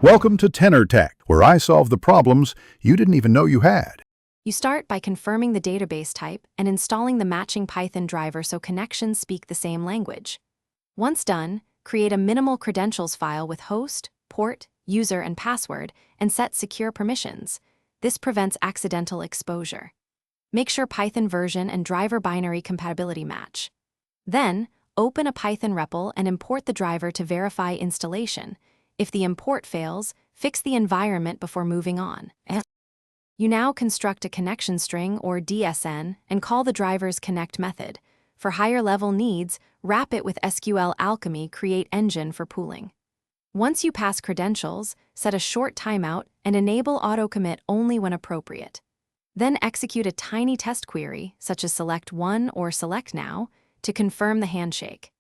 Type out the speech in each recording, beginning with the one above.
Welcome to Tenor Tech, where I solve the problems you didn't even know you had. You start by confirming the database type and installing the matching Python driver so connections speak the same language. Once done, create a minimal credentials file with host, port, user, and password, and set secure permissions. This prevents accidental exposure. Make sure Python version and driver binary compatibility match. Then, open a Python REPL and import the driver to verify installation. If the import fails, fix the environment before moving on. You now construct a connection string or DSN and call the driver's connect method. For higher-level needs, wrap it with SQL Alchemy Create Engine for pooling. Once you pass credentials, set a short timeout and enable auto-commit only when appropriate. Then execute a tiny test query, such as select one or select now, to confirm the handshake.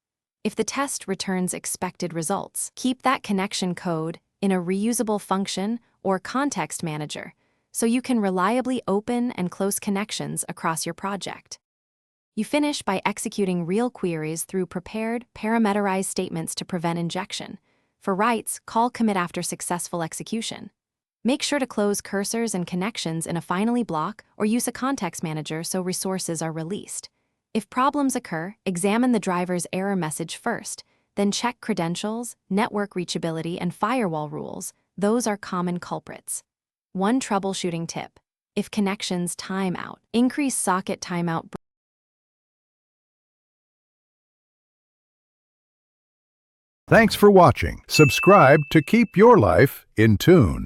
If the test returns expected results, keep that connection code in a reusable function or context manager so you can reliably open and close connections across your project. You finish by executing real queries through prepared, parameterized statements to prevent injection. For writes, call commit after successful execution. Make sure to close cursors and connections in a finally block or use a context manager so resources are released. If problems occur, examine the driver's error message first, then check credentials, network reachability, and firewall rules. Those are common culprits. One troubleshooting tip: if connections time out, increase socket timeout. Thanks for watching. Subscribe to keep your life in tune.